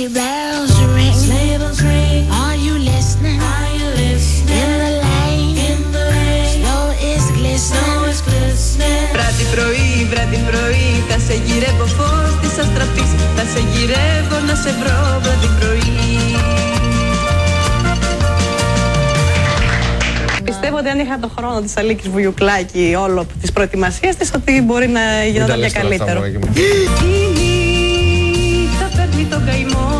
Bells ring, labels ring. Are you listening? Are you listening? In the lane, snow is glistening. Βράδυ πρωί, θα σε γυρεύω φως της αστραπής. Θα σε γυρεύω να σε βρω βράδυ πρωί. Πιστεύω ότι αν είχα το χρόνο της Αλίκης Βουγιουκλάκη όλο της προετοιμασίας της, ότι μπορεί να γινόταν και καλύτερο. Παίρνει τον καημό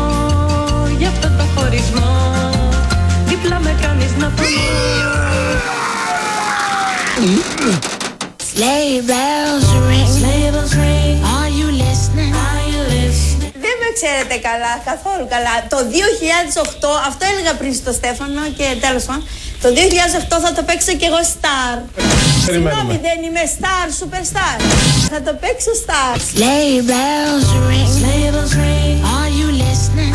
για αυτό το χωρισμό. Δίπλα με κάνεις να φωνώ. Sleigh bells ring, are you listening? Δεν με ξέρετε καλά, καθόλου καλά. Το 2008, αυτό έλεγα πριν στο Στέφανο και τέλος πάντων. Το 2008 θα το παίξω κι εγώ star. Συγγνώμη, δεν είμαι star, superstar. Θα το παίξω star. Sleigh bells ring, are you listening?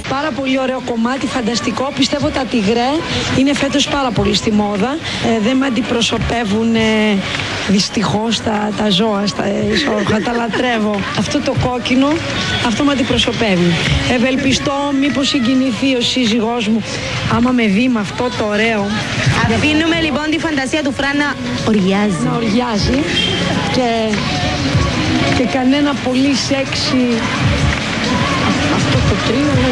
Πάρα πολύ ωραίο κομμάτι, φανταστικό. Πιστεύω τα τυγρέ είναι φέτος πάρα πολύ στη μόδα. Δεν με αντιπροσωπεύουν δυστυχώς τα ζώα στα ισόρουχα, τα λατρεύω. Αυτό το κόκκινο, αυτό με αντιπροσωπεύει. Ευελπιστώ μήπως συγκινηθεί ο σύζυγός μου άμα με δει με αυτό το ωραίο. Αφήνουμε λοιπόν τη φαντασία του Φραν να οριάζει. Να οριάζει και κανένα πολύ σεξι.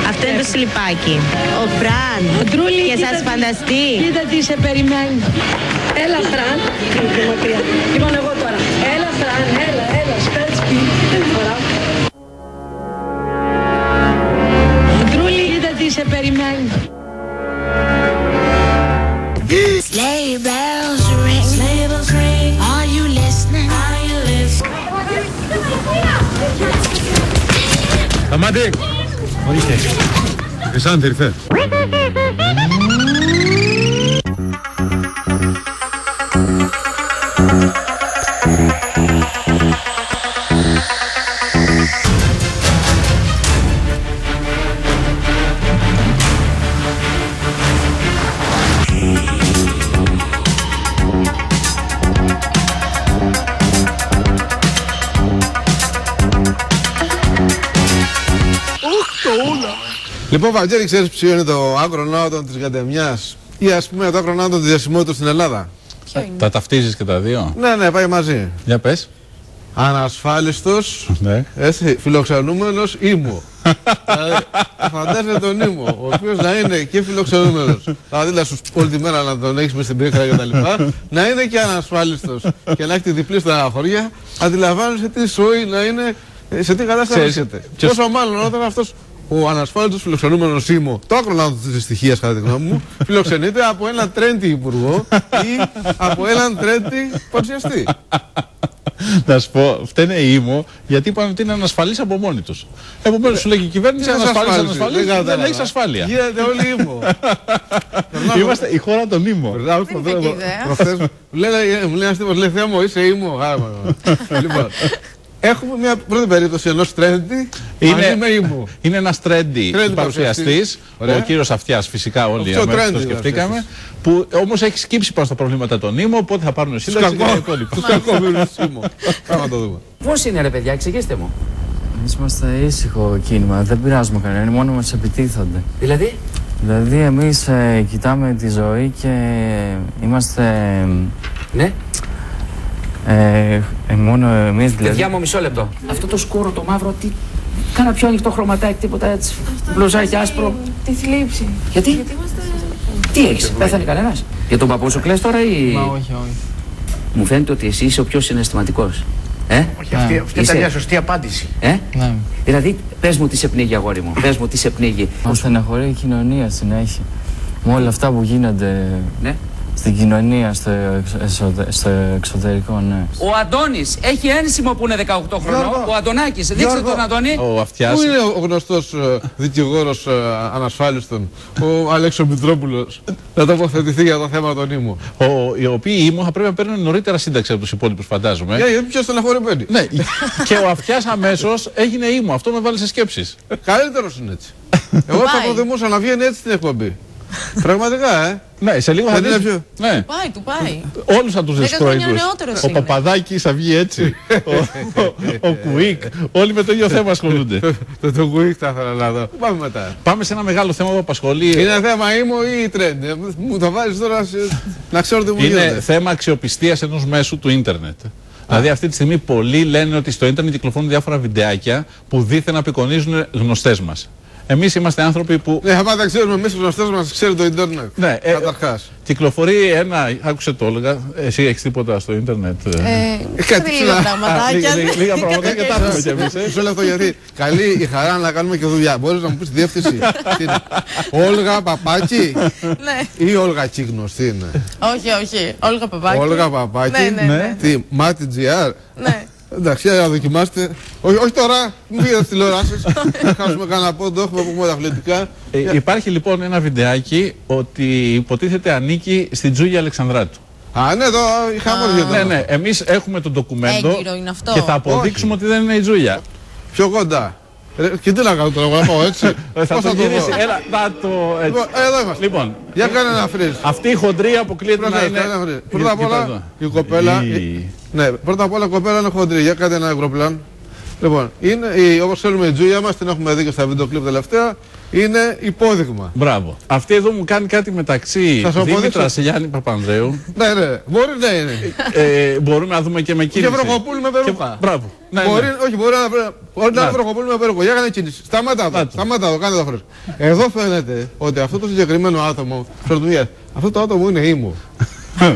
Αυτό είναι το σλιπάκι. Ο Φραν. Αντρούλη, και σας φανταστεί. Κοίτα τι σε περιμένει. Έλα Φραν. Πιο μακριά. Λοιπόν εγώ τώρα. Έλα Φραν, έλα. Σπέτσπι. Αντρούλη, κοίτα τι σε περιμένει. Sleigh bells ring, are you listening? Σταμάτη! Ορίστε. Χρυσάνθη ήρθε. Λοιπόν, Βαγγέλη, ξέρεις ποιο είναι το ακροναύτο της Γαντεμιάς ή ας πούμε το ακροναύτο της διασημότητας στην Ελλάδα? Τα ταυτίζεις και τα δύο? Ναι, πάει μαζί. Για πες. Ανασφάλιστος, Ναι. έτσι, φιλοξενούμενος ήμου. Δηλαδή, φαντάζεσαι τον ήμου, ο οποίος να είναι και φιλοξενούμενος, δηλαδή να σου όλη τη μέρα να τον έχεις μες στην πρίχρα και τα λοιπά, να είναι και ανασφάλιστος και να έχει τη διπλή στεναχώρια, αντιλαμβάνεσαι τι ζωή να είναι, σε τι κατάσταση βρίσκεται. Πόσο μάλλον όταν αυτός ο ανασφάλιστος φιλοξενούμενος ήμου, το ακροναύτο της δυστυχίας κατά τη γνώμη μου, φιλοξενείται από έναν τρέντι υπουργό ή από έναν τρέντι παρουσιαστή. Να σου πω, φταίνε οι ήμο γιατί είπαν ότι είναι ανασφαλείς από μόνοι τους. Επομένως σου λέει η κυβέρνηση ανασφαλής, δεν έχεις ασφάλεια. Γίνεται όλοι ήμο. Είμαστε η χώρα των ήμο. Προχθές μου λέει ένας τύπος, λέει Θεέ μου, είσαι ήμο. Λοιπόν, έχουμε μια πρώτη περίπτωση ενός τρέντι μαζί με ήμο. Είναι ένας τρέντι παρουσιαστής, ο κύριος Αυτιάς φυσικά όλοι το σκεφτήκαμε, που όμως έχει σκύψει πάνω στα προβλήματα των ήμο, οπότε θα πάρουν σύνταξη και τα υπόλοιπα. Τους κακόμοιρους ήμο. Πάμε να το δούμε. Πώς είναι ρε παιδιά, εξηγήστε μου. Εμείς είμαστε ήσυχο κίνημα, δεν πειράζουμε κανέναν, μόνο μας επιτίθονται. Δηλαδή εμείς κοιτάμε τη ζωή και είμαστε... Ναι. Μόνο εμείς δηλαδή. Παιδιά μου, μισό λεπτό. Αυτό το σκούρο, το μαύρο, τι. Κάνα πιο ανοιχτό χρωματάκι, τίποτα έτσι. Μπλουζάκι άσπρο. Τη θλίψη. Γιατί? είμαστε... Τι έχεις, πέθανε κανένας? Για τον παππού σου κλαις τώρα ή. Μα όχι. Μου φαίνεται ότι εσύ είσαι ο πιο συναισθηματικός. Όχι, αυτή ήταν μια σωστή απάντηση. Ναι. Δηλαδή, πες μου τι σε πνίγει, αγόρι μου. Πες μου τι σε πνίγει. Μας στεναχωρεί η κοινωνία συνέχεια. Με όλα αυτά που γίνονται. Ναι. στην κοινωνία, στο εξωτερικό, ναι. Ο Αντώνης έχει ένσημο που είναι 18 χρονών. Ο Αντωνάκης, δείξτε τον Αντώνη. Ο Αυτιάς. Πού είναι ο γνωστός δικηγόρος ανασφάλιστων, ο Αλέξο Μητρόπουλος, να τοποθετηθεί για το θέμα των ήμου. Οι οποίοι ήμου θα πρέπει να παίρνουν νωρίτερα σύνταξη από τους υπόλοιπους, φαντάζομαι. Γιατί ποιος τον αφορεμένει. Ναι, και ο Αυτιάς αμέσως έγινε ήμου. Αυτό με βάλει σε σκέψεις. Καλύτερος είναι έτσι. Εγώ θα προτιμούσα να βγαίνει έτσι στην εκπομπή. Πραγματικά, Ναι, σε λίγο θα δεις. Ναι. Του πάει. Όλους θα τους δεις πρώην. Ο Παπαδάκης θα βγει έτσι. Ο Κουίκ. Όλοι με το ίδιο θέμα ασχολούνται. Το Κουίκ θα ήθελα να δω. Πάμε μετά. Πάμε σε ένα μεγάλο θέμα που απασχολεί. Είναι θέμα ήμου ή τρέντ. Μου το βάζεις τώρα να ξέρω τι μου γίνεται. Είναι θέμα αξιοπιστίας ενός μέσου του ίντερνετ. Δηλαδή αυτή τη στιγμή πολλοί λένε ότι στο ίντερνετ κυκλοφορούν διάφορα βιντεάκια που δήθεν απεικονίζουν γνωστές μας. Εμείς είμαστε άνθρωποι που. Ναι, άμα δεν ξέρουμε εμείς τους γνωστές μας, ξέρει το ίντερνετ. Ναι, καταρχάς. Κυκλοφορεί ένα. Άκουσε το, Όλγα. Εσύ έχεις τίποτα στο ίντερνετ. Κάτι λίγα πραγματάκια. Λίγα πραγματάκια τα έχουμε κι εμείς. Μισό λεπτό, γιατί καλή η χαρά να κάνουμε και δουλειά. Μπορείς να μου πεις τη διεύθυνση. Όλγα Παπάκη ή Όλγα Κίγνος, τι είναι. Όχι. Όλγα Παπάκη. Όλγα Παπάκη. Τι, Μάτι GR. Ναι. Εντάξει, να δοκιμάστε. Όχι τώρα, μην πήγατε στις τηλεοράσεις. Θα χάσουμε κανένα πόντο, έχουμε πούμε τα αθλητικά. Υπάρχει λοιπόν ένα βιντεάκι ότι υποτίθεται ανήκει στην Τζούλια Αλεξανδράτου. Α, ναι, το είχαμε Ναι, ναι, εμείς έχουμε το ντοκουμέντο και θα αποδείξουμε ότι δεν είναι η Τζούλια. Πιο κοντά. Και τι να κάνω τώρα, να πάω έτσι. Θα το γυρίσει, έλα, να το έτσι. Εδώ είμαστε. Λοιπόν, για κάνε ένα φρίζ. Αυτή η χοντρή αποκλείεται να είναι. Πρώτα απ' όλα η κοπέλα. Ναι, πρώτα απ' όλα η κοπέλα είναι χοντρή. Για κάνε ένα υγροπλάν. Λοιπόν, όπως ξέρουμε η Τζούλια μας, την έχουμε δει και στα βίντεο κλιπ τελευταία, είναι υπόδειγμα. Μπράβο. Αυτή εδώ μου κάνει κάτι μεταξύ Δήμητρας Γιάννη Παπανδρέου. Ναι, μπορεί να είναι. Μπορούμε να δούμε και με κίνηση. Και Βροχοπούλου με περούκα. Μπράβο. Όχι, μπορεί να είναι Βροχοπούλου με περούκα. Για κάνε κίνηση. Σταμάτα εδώ, κάνε το φρέσκο. Εδώ φαίνεται ότι αυτό το συγκεκριμένο άτομο, αυτό το άτομο είναι ήμου.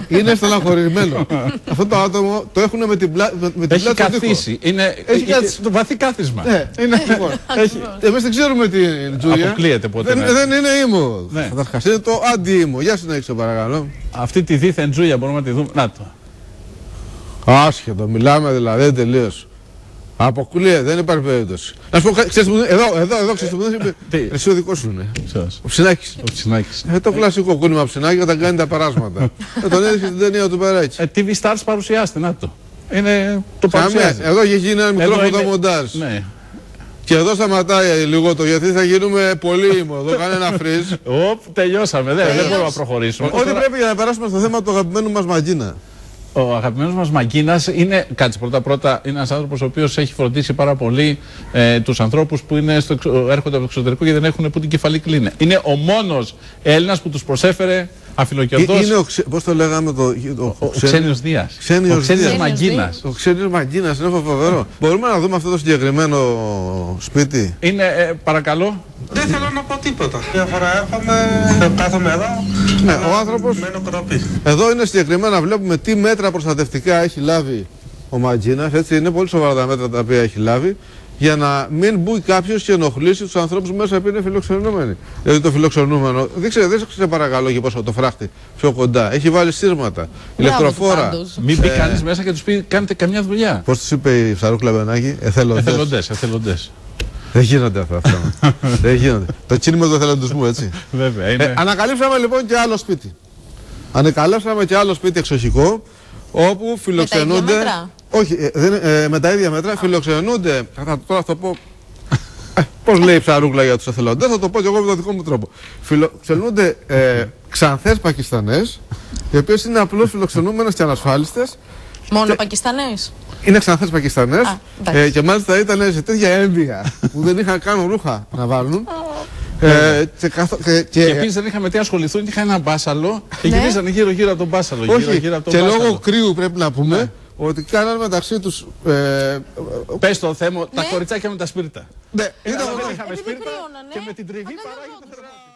Είναι στεναχωρημένο. Αυτό το άτομο το έχουν με την πλάτη. Έχει καθίσει. Έχει το βαθύ κάθισμα. Εμείς δεν ξέρουμε τι είναι Τζούλια. Αποκλείεται ποτέ. Δεν είναι ήμου. Καταρχάς είναι το αντι-ήμου. Για συνέχισε παρακαλώ. Αυτή τη δίθεν Τζούλια μπορούμε να τη δούμε. Να το. Άσχετο. Μιλάμε δηλαδή τελείως. Αποκλείεται, δεν υπάρχει περίπτωση. Να σου πω, ξέρεις που είναι, εδώ ξέρεις που είναι, εσύ ο δικός σου είναι. Ο Ψινάκης. Το κλασικό κούνημα Ψινάκη όταν κάνει τα περάσματα. Τον έδειξε στην ταινία του Περάκη. TV Stars παρουσιάστε, να το. Είναι το παρουσιάζει. Εδώ έχει γίνει ένα μικρό φωτομοντάζ. Και εδώ σταματάει λίγο το γιατί θα γίνουμε πολύ ήμου. Εδώ κάνει ένα φρίζ. Τελειώσαμε, δεν μπορούμε να προχωρήσουμε. Ό,τι πρέπει για να περάσουμε στο θέμα του αγαπημένου μας Μαγκίνα. Ο αγαπημένος μας Μαγκίνας είναι, κάτσε πρώτα, είναι ένας άνθρωπος ο οποίος έχει φροντίσει πάρα πολύ τους ανθρώπους που έρχονται από το εξωτερικό και δεν έχουν που την κεφαλή κλείνε. Είναι ο μόνος Έλληνας που τους προσέφερε αφιλοκερδός. Είναι πώς το λέγαμε ο Ξένιος Δίας. Ο Ξένιος Μαγκίνας. Ο Ξένιος Μαγκίνας είναι φοβερό. Μπορούμε να δούμε αυτό το συγκεκριμένο σπίτι. Είναι, παρακαλώ. Δεν θέλω να πω τίποτα. Μια φορά έρχομαι, κάθομαι εδώ. Ναι, ο άνθρωπος. Εδώ είναι συγκεκριμένα, βλέπουμε τι μέτρα προστατευτικά έχει λάβει ο Μαγκίνας. Έτσι, είναι πολύ σοβαρά τα μέτρα τα οποία έχει λάβει. Για να μην μπει κάποιος και ενοχλήσει τους ανθρώπους μέσα που είναι φιλοξενούμενοι. Δηλαδή το φιλοξενούμενο, δείξε παρακαλώ και πόσο το φράχτη πιο κοντά. Έχει βάλει σύρματα, ηλεκτροφόρα. Μην μπει κανείς μέσα και τους πει κάνετε καμιά δουλειά. Πώς τους είπε η Ψαρούκλα Μπενάκη, εθελοντές. Δεν γίνονται αυτά. Δεν γίνονται. Το κίνημα του εθελοντισμού, έτσι. Βέβαια. Ανακαλύψαμε λοιπόν και άλλο σπίτι. Ανακαλύψαμε και άλλο σπίτι εξοχικό, όπου φιλοξενούνται. Όχι, με τα ίδια μέτρα φιλοξενούνται. Τώρα θα το πω. Πώς λέει η Ψαρούκλα για τους εθελοντές, θα το πω και εγώ με τον δικό μου τρόπο. Φιλοξενούνται ξανθές Πακιστανές, οι οποίες είναι απλώς φιλοξενούμενες και ανασφάλιστες. Μόνο Πακιστανές. Είναι ξανθές Πακιστανές και μάλιστα ήταν σε τέτοια έμβια που δεν είχαν καν ρούχα να βάλουν. Και επίσης δεν είχαμε τι ασχοληθούν, είχαν ένα μπάσαλο και γυρίζανε γύρω-γύρω από τον μπάσαλο. Όχι, και λόγω κρύου πρέπει να πούμε ότι κάνανε μεταξύ τους. Πες το θέμα, τα κοριτσάκια με τα σπίρτα. Ναι, δεν είχαμε σπίρτα και με την τριβή παράγει το θεράπη.